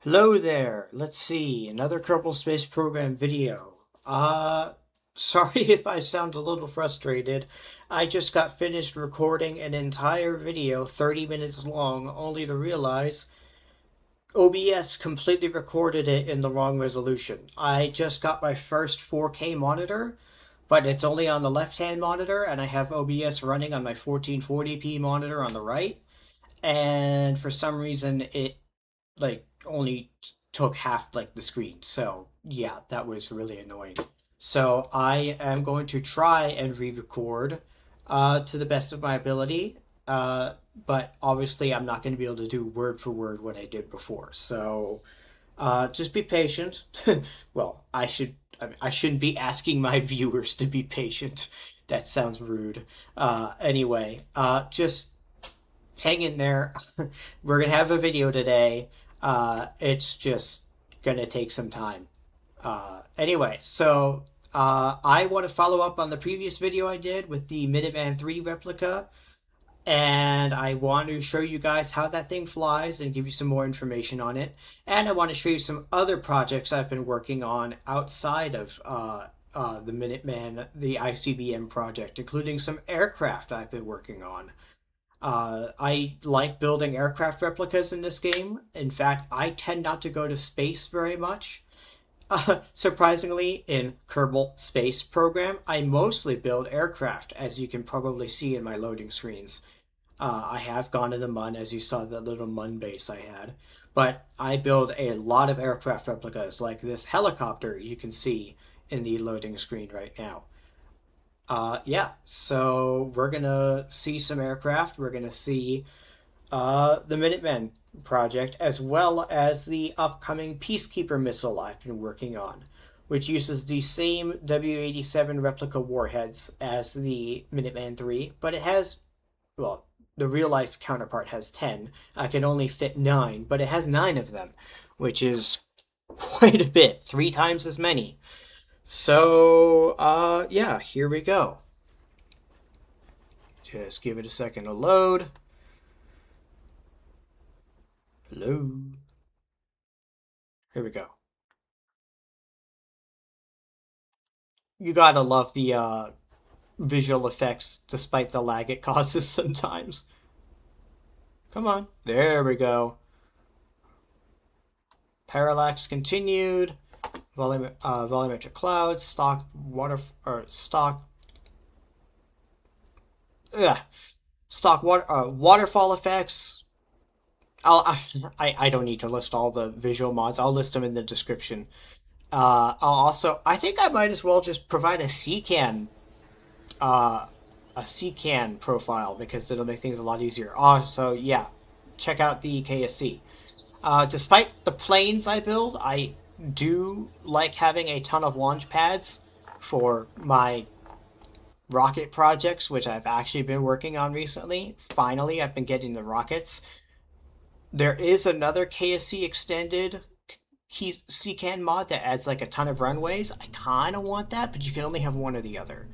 Hello there. Let's see, another Kerbal Space Program video. Sorry if I sound a little frustrated. I just got finished recording an entire video, 30 minutes long, only to realize OBS completely recorded it in the wrong resolution. I just got my first 4K monitor, but it's only on the left-hand monitor, and I have OBS running on my 1440p monitor on the right, and for some reason it only took half the screen. So yeah, that was really annoying. So I am going to try and re-record to the best of my ability. But obviously I'm not going to be able to do word for word what I did before. So just be patient. Well, I shouldn't be asking my viewers to be patient. That sounds rude. Anyway, just hang in there. We're gonna have a video today. It's just gonna take some time. Anyway, so I want to follow up on the previous video I did with the Minuteman 3 replica, and I want to show you guys how that thing flies and give you some more information on it. And I want to show you some other projects I've been working on outside of the Minuteman, the ICBM project, including some aircraft I've been working on. I like building aircraft replicas in this game. In fact, I tend not to go to space very much. Surprisingly, in Kerbal Space Program, I mostly build aircraft, as you can probably see in my loading screens. I have gone to the Mun, as you saw that little Mun base I had. But I build a lot of aircraft replicas, like this helicopter you can see in the loading screen right now. Yeah, so we're gonna see some aircraft. We're gonna see the Minutemen project, as well as the upcoming Peacekeeper missile I've been working on, which uses the same W-87 replica warheads as the Minuteman 3, but it has, well, the real life counterpart has 10. I can only fit 9, but it has 9 of them, which is quite a bit, 3 times as many. So, yeah, here we go. Just give it a second to load. Hello. Here we go. You gotta love the visual effects despite the lag it causes sometimes. Come on. There we go. Parallax continued. Volumetric clouds. Stock water or stock. Ugh, stock waterfall effects. I don't need to list all the visual mods. I'll list them in the description. I think I might as well just provide uh, a CKAN profile because it'll make things a lot easier. So yeah, check out the KSC. Despite the planes I build, I do like having a ton of launch pads for my rocket projects, which I've actually been working on recently. Finally, I've been getting the rockets. There is another KSC extended CKAN mod that adds like a ton of runways. I kind of want that, but you can only have one or the other.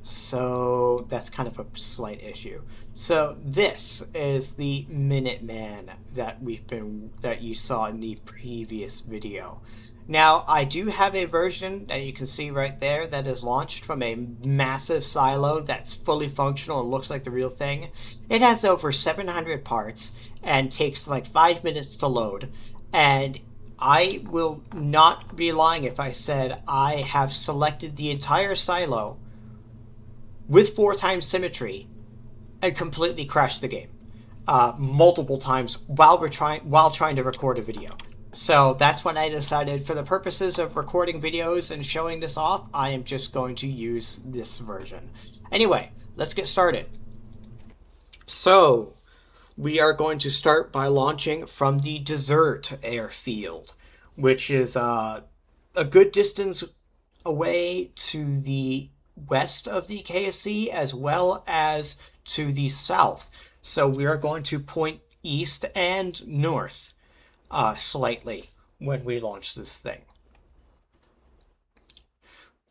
So that's kind of a slight issue. So this is the Minuteman that you saw in the previous video. Now I do have a version that you can see right there that is launched from a massive silo that's fully functional and looks like the real thing. It has over 700 parts and takes like 5 minutes to load, and I will not be lying if I said I have selected the entire silo with 4 times symmetry and completely crashed the game multiple times while trying to record a video. So that's when I decided, for the purposes of recording videos and showing this off, I am just going to use this version. Anyway, let's get started. So we are going to start by launching from the Desert airfield, which is a good distance away to the west of the KSC as well as to the south. So we are going to point east and north slightly when we launch this thing.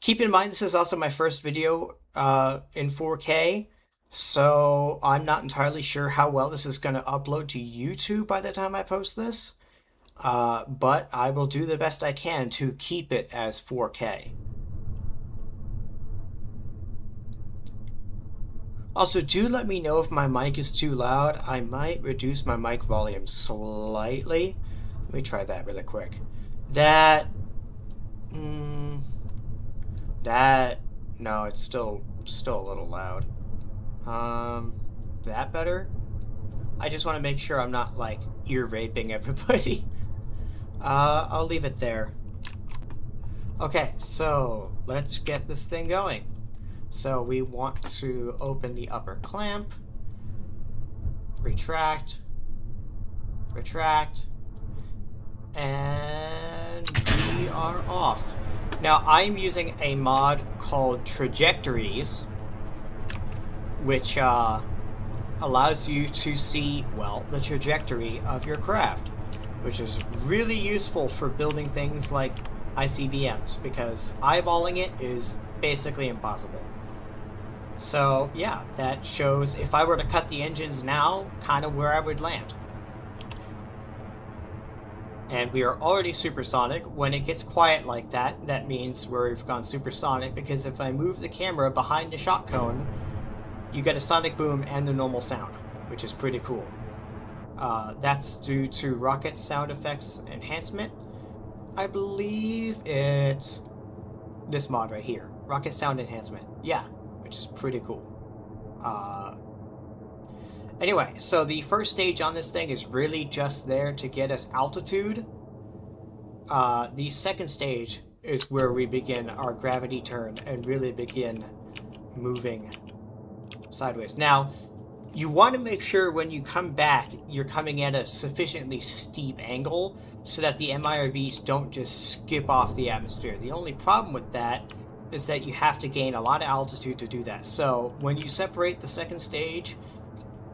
Keep in mind this is also my first video in 4K, so I'm not entirely sure how well this is going to upload to YouTube by the time I post this. but I will do the best I can to keep it as 4K. Also, do let me know if my mic is too loud. I might reduce my mic volume slightly. Let me try that really quick. That... Mm, that... No, it's still a little loud. That better? I just want to make sure I'm not, like, ear raping everybody. I'll leave it there. Okay, so let's get this thing going. So we want to open the upper clamp, retract, retract, and we are off. Now I'm using a mod called Trajectories, which allows you to see, well, the trajectory of your craft, which is really useful for building things like ICBMs, because eyeballing it is basically impossible. So yeah, that shows if I were to cut the engines now, kind of where I would land. And we are already supersonic. When it gets quiet like that, that means we've gone supersonic, because if I move the camera behind the shot cone, you get a sonic boom and the normal sound, which is pretty cool. That's due to rocket sound effects enhancement. I believe it's this mod right here, rocket sound enhancement. Yeah, which is pretty cool. Anyway, so the first stage on this thing is really just there to get us altitude. The second stage is where we begin our gravity turn and really begin moving sideways. Now, you want to make sure when you come back, you're coming at a sufficiently steep angle so that the MIRVs don't just skip off the atmosphere. The only problem with that is that you have to gain a lot of altitude to do that. So when you separate the second stage,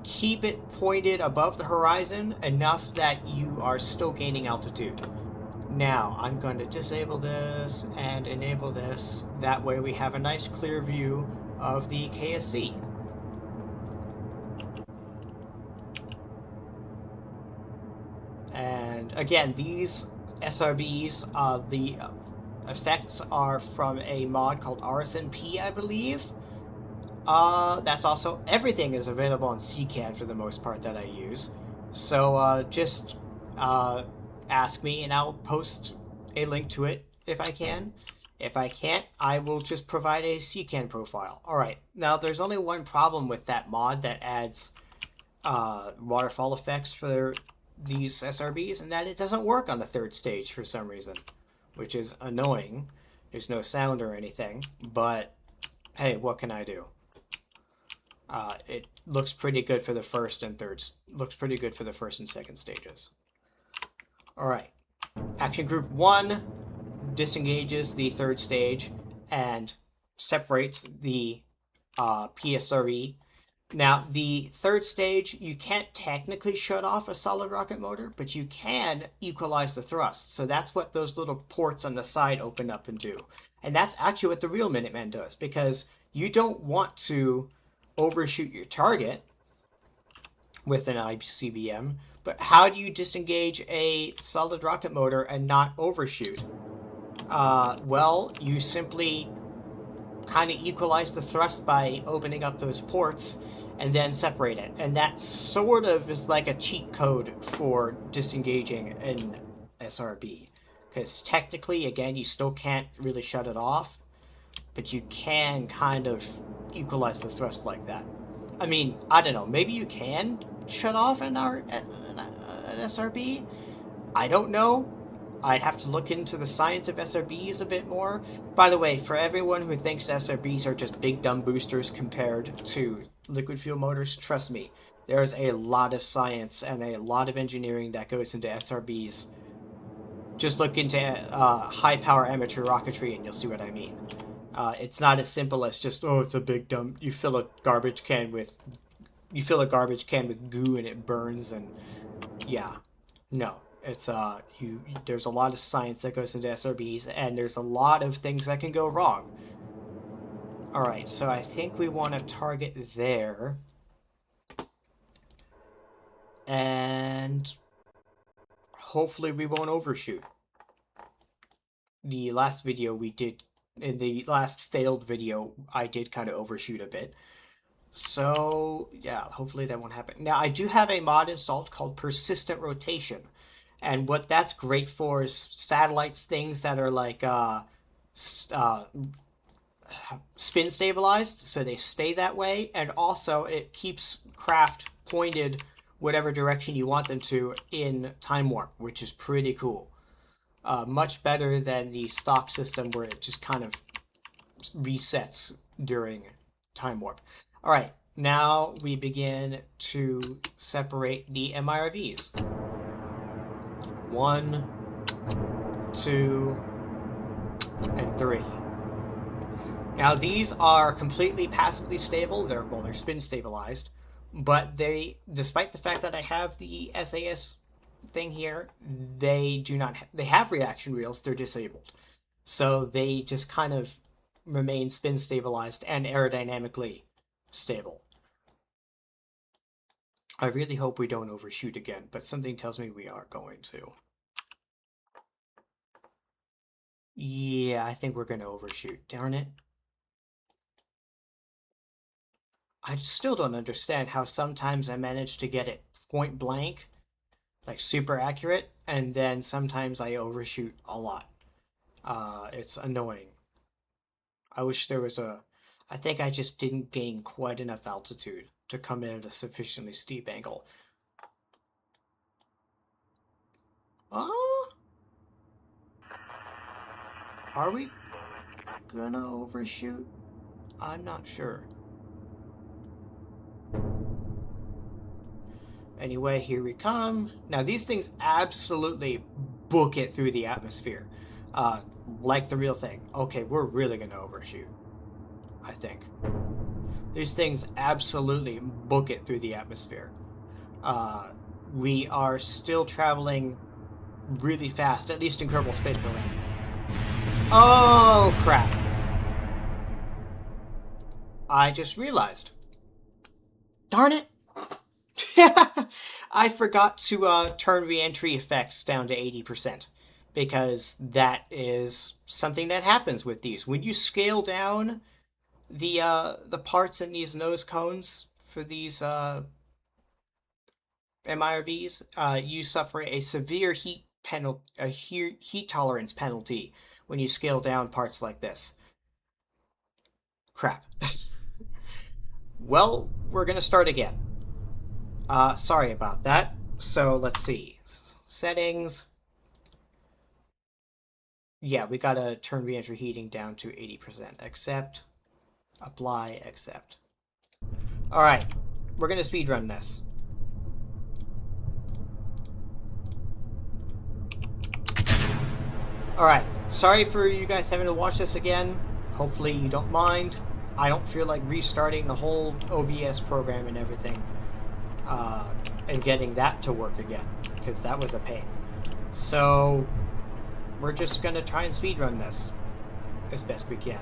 keep it pointed above the horizon enough that you are still gaining altitude. Now, I'm going to disable this and enable this. That way we have a nice clear view of the KSC. And again, these SRBs, the effects are from a mod called RSNP, I believe. That's also, everything is available on CKAN for the most part that I use. So just ask me and I'll post a link to it if I can. If I can't, I will just provide a CKAN profile. Alright, now there's only one problem with that mod that adds waterfall effects for these SRBs, and that it doesn't work on the third stage for some reason, which is annoying. There's no sound or anything, but hey, what can I do? It looks pretty good for the first and second stages. Alright. Action Group 1 disengages the third stage and separates the PSRE. Now, the third stage, you can't technically shut off a solid rocket motor, but you can equalize the thrust. So that's what those little ports on the side open up and do. And that's actually what the real Minuteman does, because you don't want to overshoot your target with an ICBM, but how do you disengage a solid rocket motor and not overshoot? Well, you simply kind of equalize the thrust by opening up those ports and then separate it. And that sort of is like a cheat code for disengaging an SRB. Because technically, again, you still can't really shut it off, but you can kind of equalize the thrust like that. I mean, I don't know, maybe you can shut off an SRB? I don't know. I'd have to look into the science of SRBs a bit more. By the way, for everyone who thinks SRBs are just big dumb boosters compared to liquid fuel motors, trust me, there's a lot of science and a lot of engineering that goes into SRBs. Just look into high power amateur rocketry and you'll see what I mean. It's not as simple as just, oh, it's a big dumb, you fill a garbage can with goo and it burns, and yeah, no. It's there's a lot of science that goes into SRBs, and there's a lot of things that can go wrong. Alright, so I think we want to target there. And hopefully we won't overshoot. The last video we did, in the last failed video, I did kind of overshoot a bit. So, yeah, hopefully that won't happen. Now, I do have a mod installed called Persistent Rotation. And what that's great for is satellites, things that are like spin stabilized, so they stay that way. And also, it keeps craft pointed whatever direction you want them to in time warp, which is pretty cool. Much better than the stock system where it just kind of resets during time warp. All right, now we begin to separate the MIRVs. 1, 2, and 3. Now these are completely passively stable. They're spin stabilized, but they, despite the fact that I have the SAS thing here, they do not. They have reaction wheels. They're disabled, so they just kind of remain spin stabilized and aerodynamically stable. I really hope we don't overshoot again, but something tells me we are going to. Yeah, I think we're going to overshoot. Darn it. I still don't understand how sometimes I manage to get it point blank, like super accurate, and then sometimes I overshoot a lot. It's annoying. I wish there was a... I think I just didn't gain quite enough altitude to come in at a sufficiently steep angle. Are we gonna overshoot? I'm not sure. Anyway, here we come. Now, these things absolutely book it through the atmosphere. Like the real thing. Okay, we're really gonna overshoot, I think. These things absolutely book it through the atmosphere. We are still traveling really fast, at least in Kerbal Space Program. Oh, crap. I just realized. Darn it. I forgot to turn re-entry effects down to 80%, because that is something that happens with these. When you scale down the parts in these nose cones for these MIRVs, you suffer a severe heat tolerance penalty when you scale down parts like this. Crap. Well, we're gonna start again. Sorry about that. So let's see. Settings. Yeah, we gotta turn re-entry heating down to 80%. Accept. Apply. Accept. Alright, we're gonna speedrun this. Alright, sorry for you guys having to watch this again. Hopefully you don't mind. I don't feel like restarting the whole OBS program and everything. And getting that to work again, because that was a pain. So we're just gonna try and speedrun this as best we can.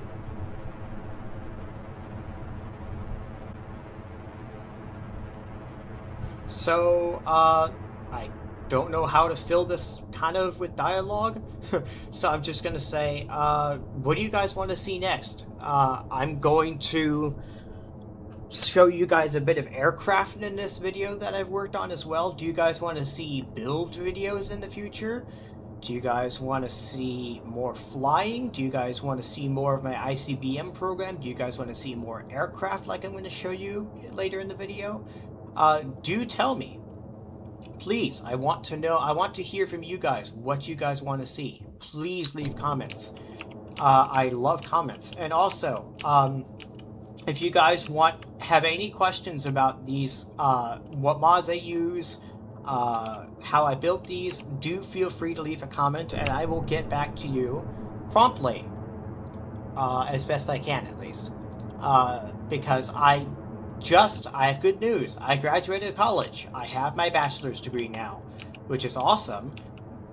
So I don't know how to fill this kind of with dialogue, so I'm just gonna say, what do you guys want to see next? I'm going to show you guys a bit of aircraft in this video that I've worked on as well. Do you guys want to see build videos in the future? Do you guys want to see more flying? Do you guys want to see more of my ICBM program? Do you guys want to see more aircraft like I'm going to show you later in the video? Do tell me. Please, I want to know, I want to hear from you guys what you guys want to see. Please leave comments. I love comments. And also, if you guys have any questions about these, what mods I use, how I built these, do feel free to leave a comment and I will get back to you promptly, as best I can at least, because I have good news. I graduated college. I have my bachelor's degree now, which is awesome.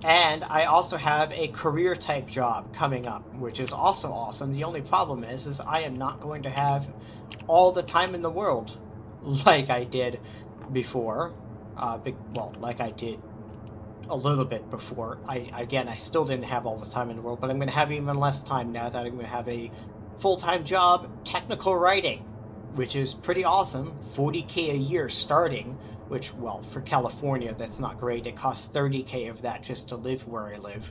And I also have a career type job coming up, which is also awesome. The only problem is I am not going to have all the time in the world like I did before. Well, like I did a little bit before. I still didn't have all the time in the world, but I'm going to have even less time now that I'm going to have a full-time job, technical writing, which is pretty awesome. 40K a year starting, which, well, for California, that's not great. It costs 30K of that just to live where I live.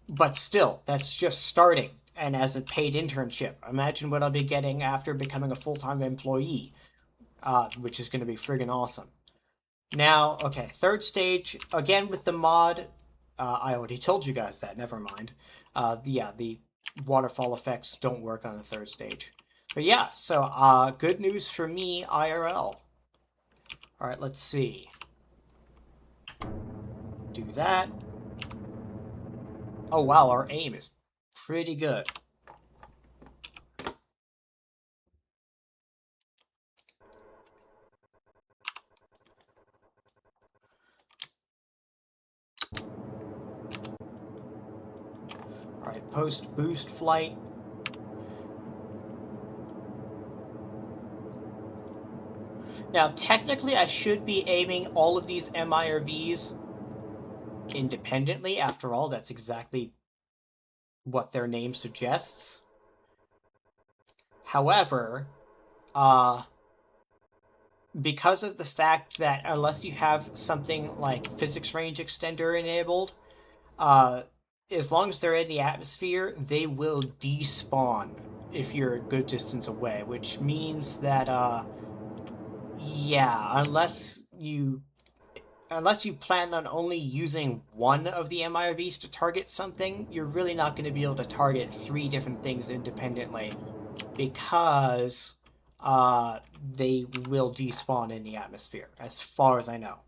But still, that's just starting. And as a paid internship, imagine what I'll be getting after becoming a full-time employee, which is going to be friggin' awesome. Now, okay, third stage, again with the mod, I already told you guys that, never mind. Yeah, the waterfall effects don't work on the third stage. But yeah, so good news for me, IRL. Alright, let's see. Do that. Oh wow, our aim is pretty good. Alright, post boost flight. Now, technically, I should be aiming all of these MIRVs independently. After all, that's exactly what their name suggests. However, because of the fact that unless you have something like physics range extender enabled, as long as they're in the atmosphere, they will despawn if you're a good distance away, which means that, yeah, unless you plan on only using one of the MIRVs to target something, you're really not going to be able to target 3 different things independently because they will despawn in the atmosphere, as far as I know.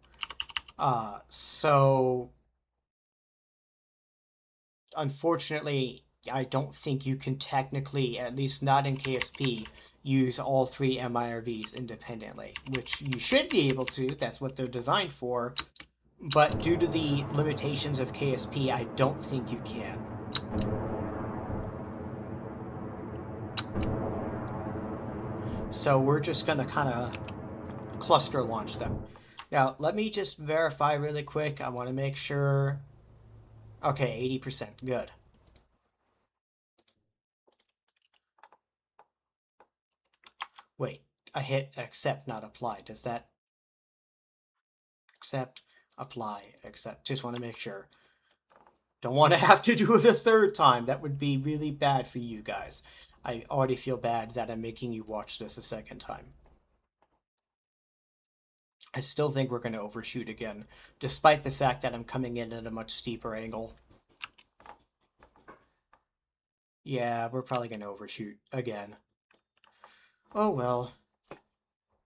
So, unfortunately, I don't think you can technically, at least not in KSP, use all 3 MIRVs independently, which you should be able to, that's what they're designed for, but due to the limitations of KSP, I don't think you can. So we're just going to kind of cluster launch them. Now, let me just verify really quick. I want to make sure... Okay, 80%. Good. Wait, I hit accept, not apply. Does that... Accept, apply, accept. Just want to make sure. Don't want to have to do it a third time. That would be really bad for you guys. I already feel bad that I'm making you watch this a second time. I still think we're going to overshoot again, despite the fact that I'm coming in at a much steeper angle. Yeah, we're probably going to overshoot again. Oh well.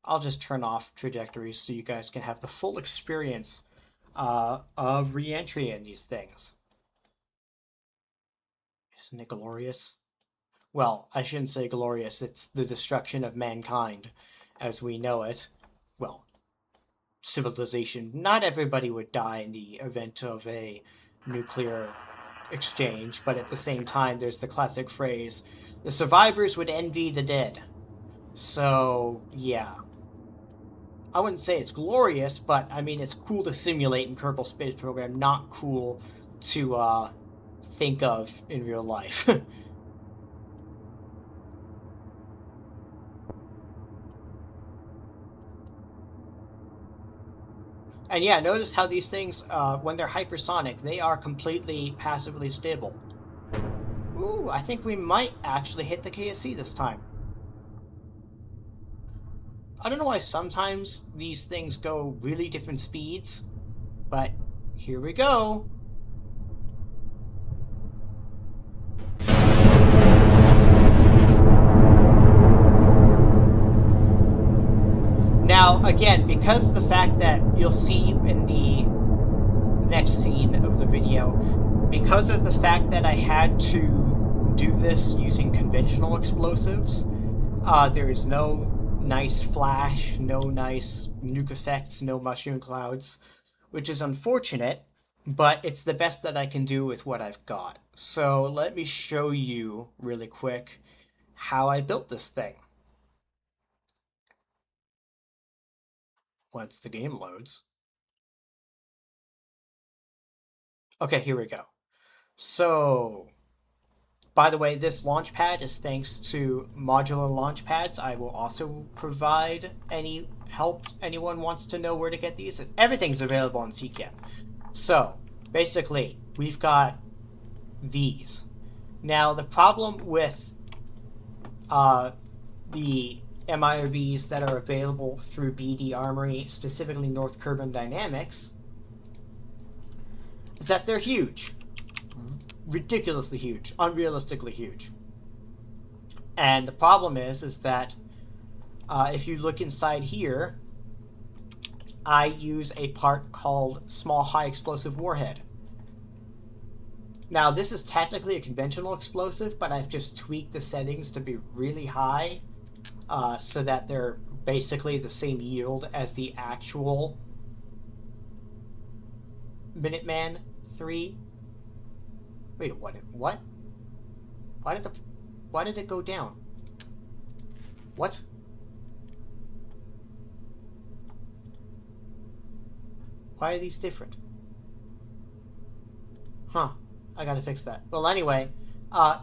I'll just turn off trajectories so you guys can have the full experience of re-entry in these things. Isn't it glorious? Well, I shouldn't say glorious, it's the destruction of mankind as we know it. Well, civilization. Not everybody would die in the event of a nuclear exchange, but at the same time, there's the classic phrase, the survivors would envy the dead. So, yeah. I wouldn't say it's glorious, but, I mean, it's cool to simulate in Kerbal Space Program, not cool to, think of in real life. And yeah, notice how these things, when they're hypersonic, they are completely passively stable. Ooh, I think we might actually hit the KSC this time. I don't know why sometimes these things go really different speeds, but here we go. Now, again, because of the fact that you'll see in the next scene of the video, because of the fact that I had to do this using conventional explosives, there is no nice flash, no nice nuke effects, no mushroom clouds, which is unfortunate, but it's the best that I can do with what I've got. So let me show you really quick how I built this thing. Once the game loads. Okay, here we go. So, by the way, this launch pad is thanks to modular launch pads. I will also provide any help anyone wants to know where to get these. Everything's available on CKAN. So, basically, we've got these. Now, the problem with the MIRVs that are available through BD Armory, specifically North Kerbin Dynamics, is that they're huge. Ridiculously huge. Unrealistically huge. And the problem is that if you look inside here, I use a part called Small High Explosive Warhead. Now, this is technically a conventional explosive, but I've just tweaked the settings to be really high so that they're basically the same yield as the actual Minuteman 3. Wait, what? What? Why did it go down? What? Why are these different? Huh. I gotta fix that. Well, anyway,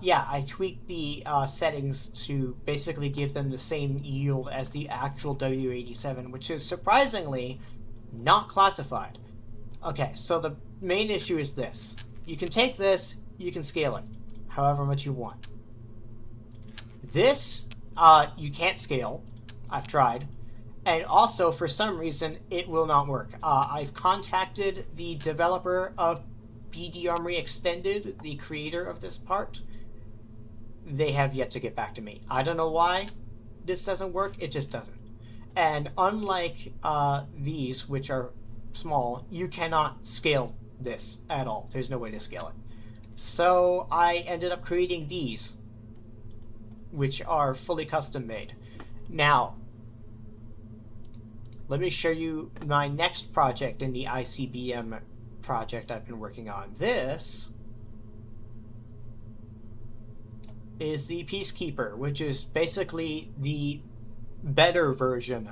yeah, I tweaked the settings to basically give them the same yield as the actual W87, which is surprisingly not classified. Okay, so the main issue is this. You can take this, you can scale it however much you want. This, you can't scale. I've tried. And also, for some reason, it will not work. I've contacted the developer of BD Armory Extended, the creator of this part. They have yet to get back to me. I don't know why this doesn't work. It just doesn't. And unlike these, which are small, you cannot scale this at all. There's no way to scale it. So I ended up creating these, which are fully custom made. Now, let me show you my next project in the ICBM project I've been working on. This is the Peacekeeper, which is basically the better version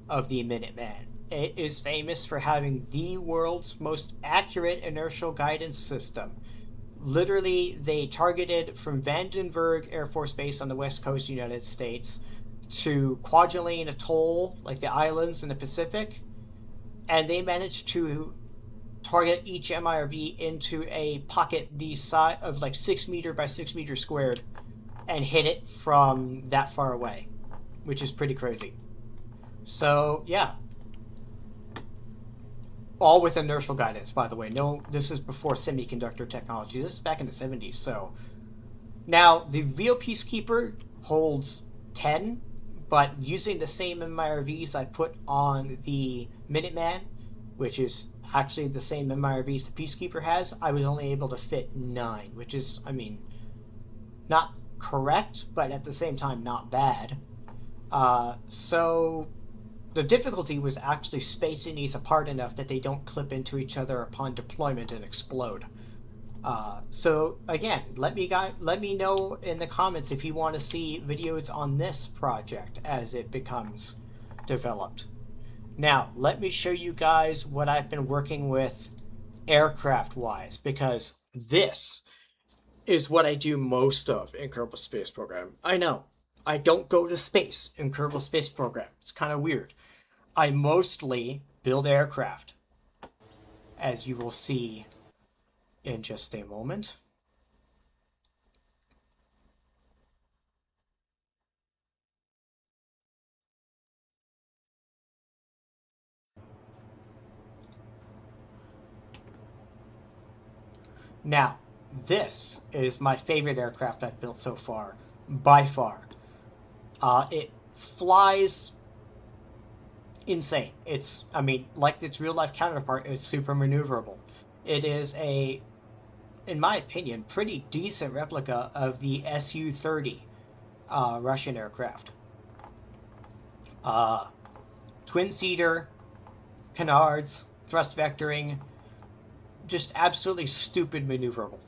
of the Minuteman. It is famous for having the world's most accurate inertial guidance system. Literally, they targeted from Vandenberg Air Force Base on the west coast of the United States to Kwajalein Atoll, like the islands in the Pacific, and they managed to target each MIRV into a pocket the size of like 6 meter by 6 meter squared and hit it from that far away, which is pretty crazy. So, yeah. All with inertial guidance, by the way. No, this is before semiconductor technology. This is back in the 70s, so. Now, the real Peacekeeper holds 10, but using the same MIRVs I put on the Minuteman, which is actually the same MIRVs the Peacekeeper has, I was only able to fit 9, which is, I mean, not correct, but at the same time not bad. So the difficulty was actually spacing these apart enough that they don't clip into each other upon deployment and explode. So again, let me know in the comments if you want to see videos on this project as it becomes developed. Now, let me show you guys what I've been working with aircraft-wise, because this is what I do most of in Kerbal Space Program. I know, I don't go to space in Kerbal Space Program. It's kind of weird. I mostly build aircraft, as you will see in just a moment. Now, this is my favorite aircraft I've built so far, by far. It flies insane. It's, I mean, like its real life counterpart, it's super maneuverable. It is a, in my opinion, pretty decent replica of the Su-30 Russian aircraft. Twin-seater, canards, thrust vectoring, just absolutely stupid maneuverable.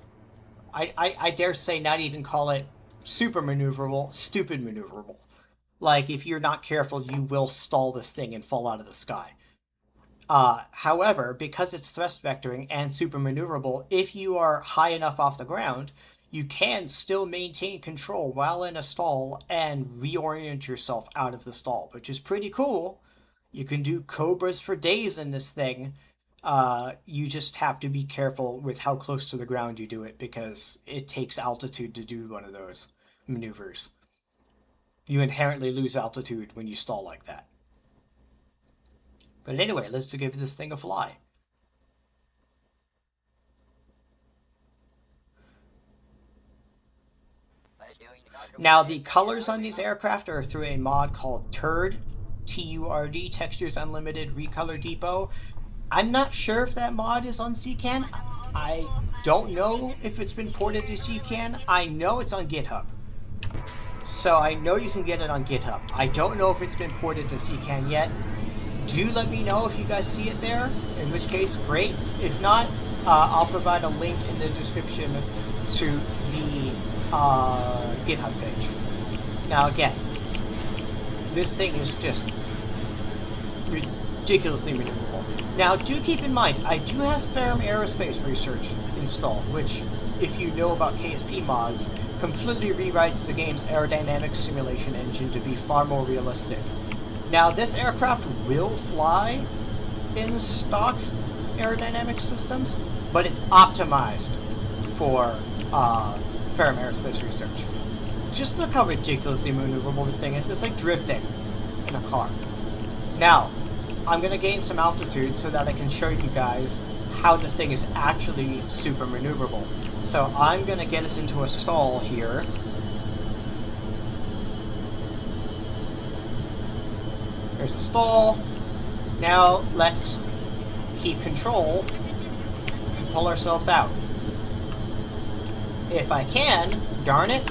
I dare say not even call it super maneuverable, stupid maneuverable. Like, if you're not careful, you will stall this thing and fall out of the sky. However, because it's thrust vectoring and super maneuverable, if you are high enough off the ground, you can still maintain control while in a stall and reorient yourself out of the stall, which is pretty cool. You can do cobras for days in this thing. You just have to be careful with how close to the ground you do it because it takes altitude to do one of those maneuvers. You inherently lose altitude when you stall like that. But anyway, let's give this thing a fly. Now, the colors on these aircraft are through a mod called TURD, T-U-R-D, Textures Unlimited Recolor Depot. I'm not sure if that mod is on CKAN. I don't know if it's been ported to CKAN. I know it's on GitHub. So I know you can get it on GitHub. I don't know if it's been ported to CKAN yet. Do let me know if you guys see it there, in which case, great. If not, I'll provide a link in the description to the GitHub page. Now again, this thing is just ridiculously maneuverable. Now do keep in mind, I do have Ferrum Aerospace Research installed, which, if you know about KSP mods, completely rewrites the game's aerodynamics simulation engine to be far more realistic. Now this aircraft will fly in stock aerodynamic systems, but it's optimized for Ferrum Aerospace Research. Just look how ridiculously maneuverable this thing is. It's like drifting in a car. Now, I'm going to gain some altitude so that I can show you guys how this thing is actually super maneuverable. So I'm going to get us into a stall here. There's a stall. Now let's keep control and pull ourselves out. If I can, darn it.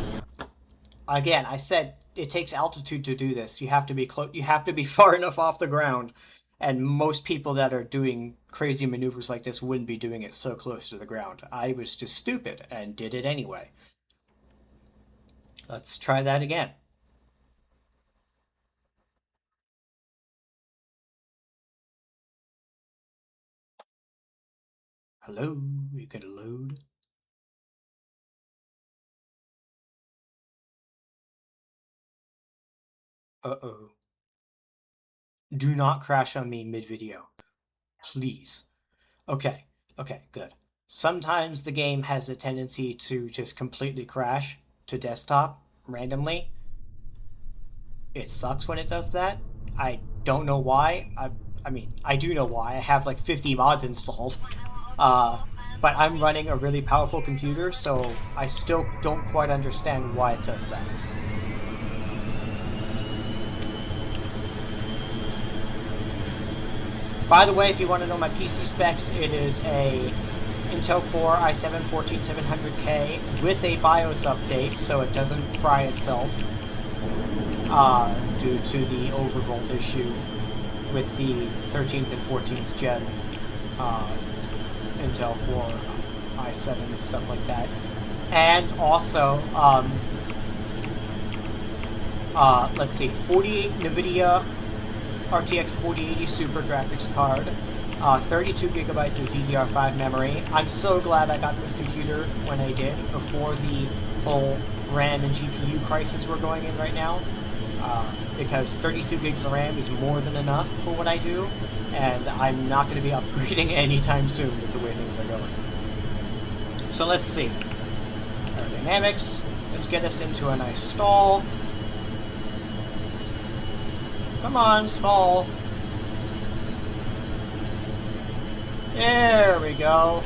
Again, I said it takes altitude to do this. You have to be you have to be far enough off the ground, and most people that are doing crazy maneuvers like this wouldn't be doing it so close to the ground. I was just stupid and did it anyway. Let's try that again. Hello, you gonna load? Uh-oh. Do not crash on me mid-video. Please. Okay, good. Sometimes the game has a tendency to just completely crash to desktop randomly. It sucks when it does that. I don't know why. I mean, I do know why. I have like 50 mods installed. But I'm running a really powerful computer, so I still don't quite understand why it does that. By the way, if you want to know my PC specs, it is a Intel Core i7-14700K with a BIOS update, so it doesn't fry itself due to the overvolt issue with the 13th and 14th gen Intel Core i7 and stuff like that. And also, let's see, 48 NVIDIA RTX 4080 Super graphics card, 32 gigabytes of DDR5 memory. I'm so glad I got this computer when I did, before the whole RAM and GPU crisis we're going in right now, because 32 gigs of RAM is more than enough for what I do, and I'm not going to be upgrading anytime soon with the way things are going. So let's see. Aerodynamics. Let's get us into a nice stall. Come on, stall. There we go.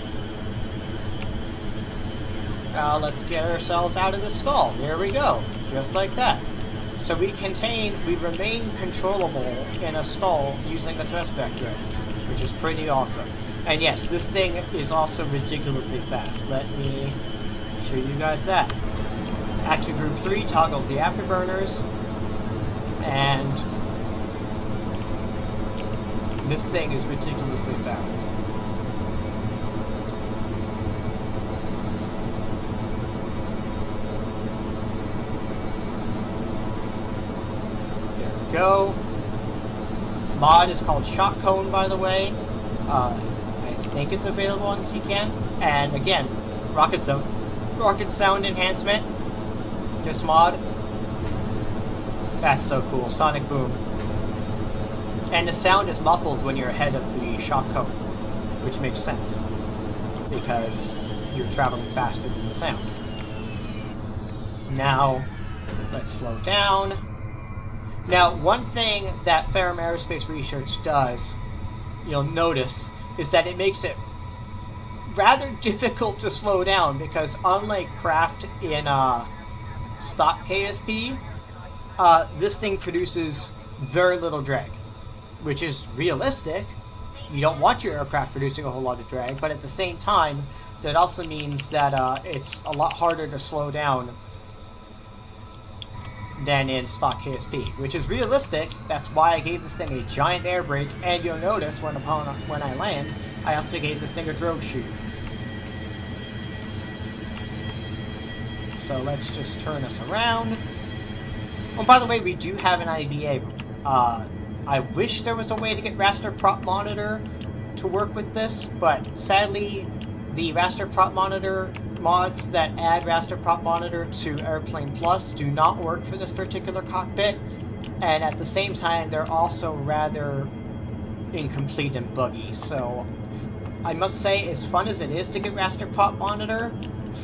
Now let's get ourselves out of the stall. There we go. Just like that. So we remain controllable in a stall using the thrust vector, which is pretty awesome. And yes, this thing is also ridiculously fast. Let me show you guys that. Active Group 3 toggles the afterburners, and this thing is ridiculously fast. There we go. Mod is called Shock Cone, by the way. I think it's available on CKAN. And again, rocket sound enhancement. This mod. That's so cool. Sonic boom. And the sound is muffled when you're ahead of the shock cone, which makes sense because you're traveling faster than the sound. Now, let's slow down. Now, one thing that Ferrum Aerospace Research does, you'll notice, is that it makes it rather difficult to slow down because unlike craft in stock KSP, this thing produces very little drag, which is realistic. You don't want your aircraft producing a whole lot of drag, but at the same time, that also means that it's a lot harder to slow down than in stock KSP, which is realistic. That's why I gave this thing a giant air brake, and you'll notice when I land, I also gave this thing a drogue chute. So let's just turn us around. Oh, by the way, we do have an IVA. I wish there was a way to get raster prop monitor to work with this, but sadly, the raster prop monitor mods that add raster prop monitor to Airplane Plus do not work for this particular cockpit, and at the same time, they're also rather incomplete and buggy. So I must say, as fun as it is to get raster prop monitor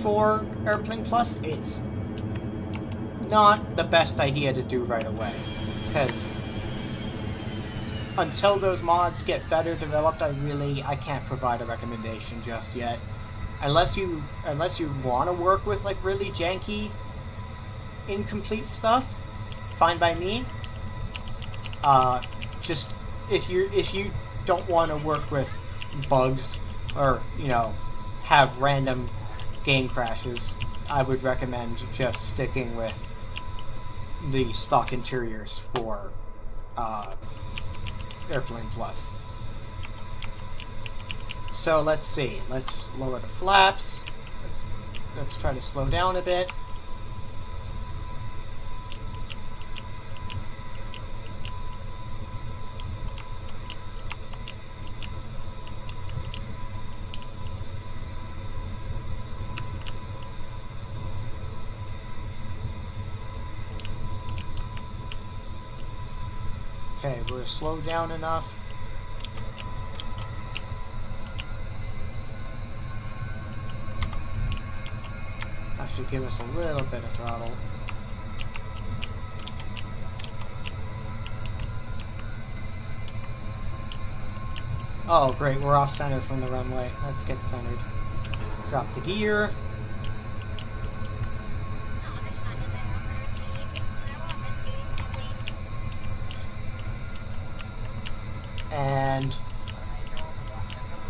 for Airplane Plus, it's not the best idea to do right away, because until those mods get better developed, I can't provide a recommendation just yet. Unless you want to work with like really janky, incomplete stuff, fine by me. Just if you don't want to work with bugs or have random game crashes, I would recommend just sticking with the stock interiors for Airplane Plus. So let's see. Let's lower the flaps. Let's try to slow down a bit. Okay, we're slowed down enough. That should give us a little bit of throttle. Oh, great, we're off center from the runway. Let's get centered. Drop the gear. And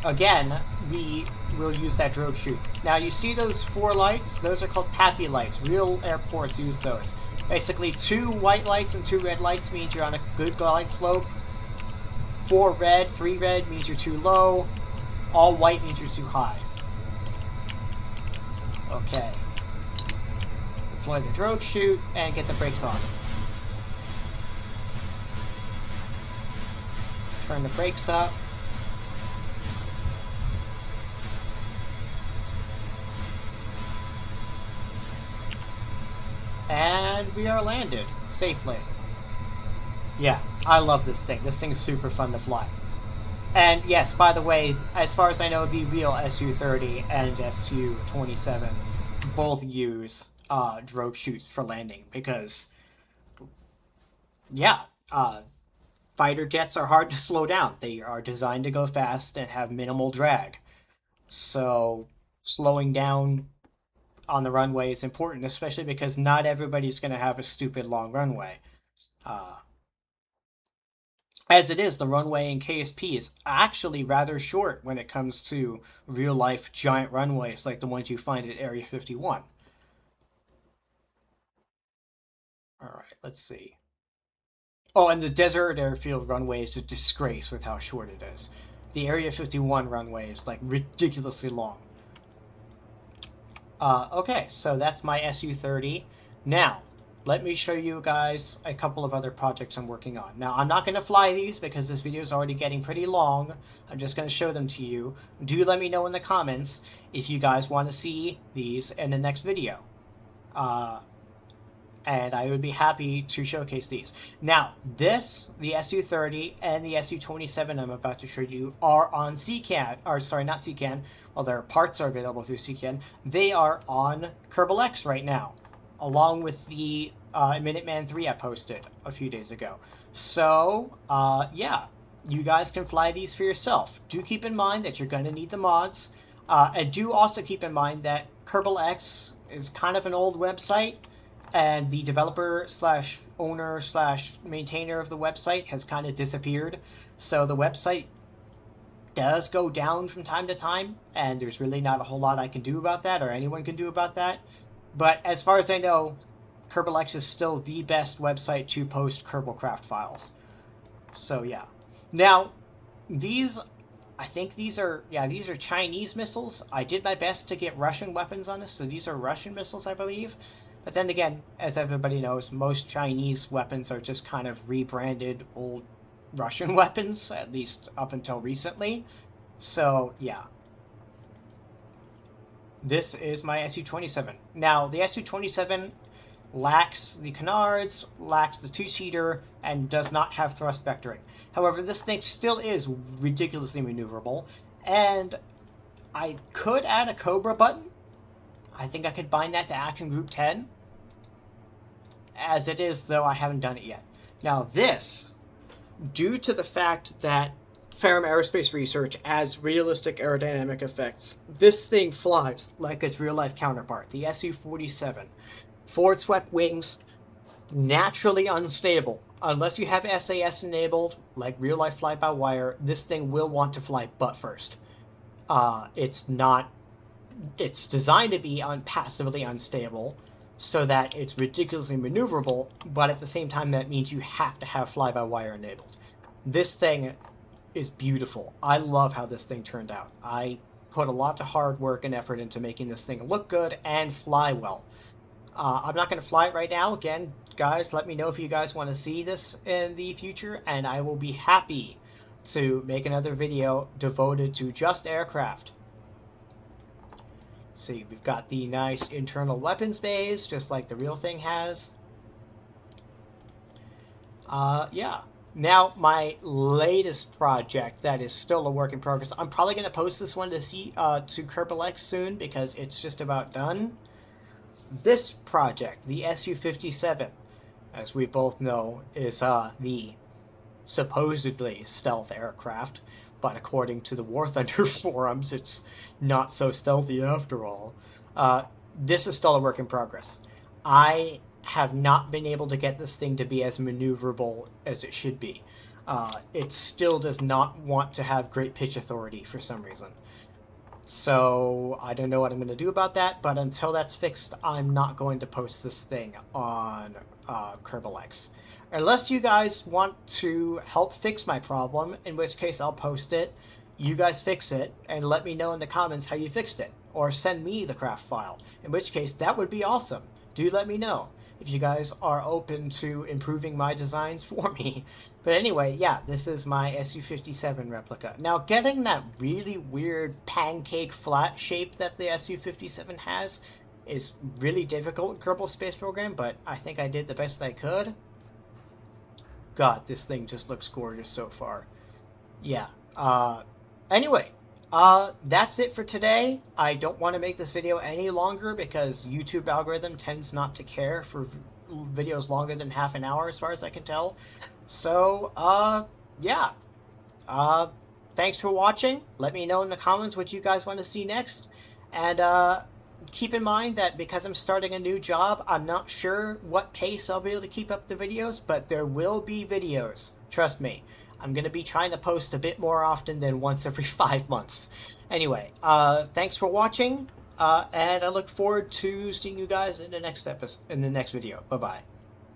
again, we will use that drogue chute. Now you see those 4 lights? Those are called PAPI lights. Real airports use those. Basically 2 white lights and 2 red lights means you're on a good glide slope. 4 red, 3 red means you're too low. All white means you're too high. Okay. Deploy the drogue chute and get the brakes on. Turn the brakes up. And we are landed safely. Yeah, I love this thing. This thing's super fun to fly. And yes, by the way, as far as I know, the real Su-30 and Su-27 both use drogue chutes for landing because, yeah, fighter jets are hard to slow down. They are designed to go fast and have minimal drag. So slowing down on the runway is important, especially because not everybody's going to have a stupid long runway. As it is, the runway in KSP is actually rather short when it comes to real-life giant runways like the ones you find at Area 51. Alright, let's see. Oh, and the Desert Airfield runway is a disgrace with how short it is. The Area 51 runway is like ridiculously long. Okay, so that's my Su-30. Now, let me show you guys a couple of other projects I'm working on. Now, I'm not going to fly these because this video is already getting pretty long. I'm just going to show them to you. Do let me know in the comments if you guys want to see these in the next video. And I would be happy to showcase these. Now, the SU-30 and the SU-27 I'm about to show you are on CKAN, or sorry, not CKAN, well, their parts are available through CKAN. They are on Kerbal X right now, along with the Minuteman 3 I posted a few days ago. So, yeah, you guys can fly these for yourself. Do keep in mind that you're going to need the mods, and do also keep in mind that Kerbal X is kind of an old website, and the developer slash owner slash maintainer of the website has kind of disappeared. So the website does go down from time to time, and there's really not a whole lot I can do about that, or anyone can do about that. But as far as I know, Kerbal X is still the best website to post Kerbalcraft files. So yeah. Now, I think these are Chinese missiles. I did my best to get Russian weapons on this, so these are Russian missiles, I believe. But then again, as everybody knows, most Chinese weapons are just kind of rebranded old Russian weapons, at least up until recently. So, yeah. This is my SU-27. Now, the SU-27 lacks the canards, lacks the two-seater, and does not have thrust vectoring. However, this thing still is ridiculously maneuverable, and I could add a Cobra button. I think I could bind that to Action Group 10. As it is, though, I haven't done it yet. Now this, due to the fact that Ferrum Aerospace Research adds realistic aerodynamic effects, this thing flies like its real-life counterpart, the Su-47. Forward-swept wings, naturally unstable. Unless you have SAS enabled, like real-life fly-by-wire, this thing will want to fly butt first. It's designed to be passively unstable, so that it's ridiculously maneuverable, but at the same time that means you have to have fly-by-wire enabled. This thing is beautiful. I love how this thing turned out. I put a lot of hard work and effort into making this thing look good and fly well. I'm not going to fly it right now. Again, guys, let me know if you guys want to see this in the future, and I will be happy to make another video devoted to just aircraft. See, we've got the nice internal weapons bays, just like the real thing has. Yeah. Now, my latest project that is still a work in progress. I'm probably going to post this one to Kerbal X soon because it's just about done. This project, the Su-57, as we both know, is the supposedly stealth aircraft, but according to the War Thunder forums, it's not so stealthy after all. This is still a work in progress. I have not been able to get this thing to be as maneuverable as it should be. It still does not want to have great pitch authority for some reason. So I don't know what I'm going to do about that, but until that's fixed, I'm not going to post this thing on Kerbal X. Unless you guys want to help fix my problem, in which case I'll post it, you guys fix it, and let me know in the comments how you fixed it. Or send me the craft file, in which case that would be awesome. Do let me know if you guys are open to improving my designs for me. But anyway, yeah, this is my Su-57 replica. Now, getting that really weird pancake flat shape that the Su-57 has is really difficult in Kerbal Space Program, but I think I did the best I could. God, this thing just looks gorgeous so far. Yeah. Anyway, that's it for today. I don't want to make this video any longer because YouTube algorithm tends not to care for videos longer than half an hour as far as I can tell. So, yeah. Thanks for watching. Let me know in the comments what you guys want to see next. And, keep in mind that because I'm starting a new job, I'm not sure what pace I'll be able to keep up the videos, but there will be videos. Trust me. I'm going to be trying to post a bit more often than once every 5 months. Anyway, thanks for watching, and I look forward to seeing you guys in the next video. Bye-bye.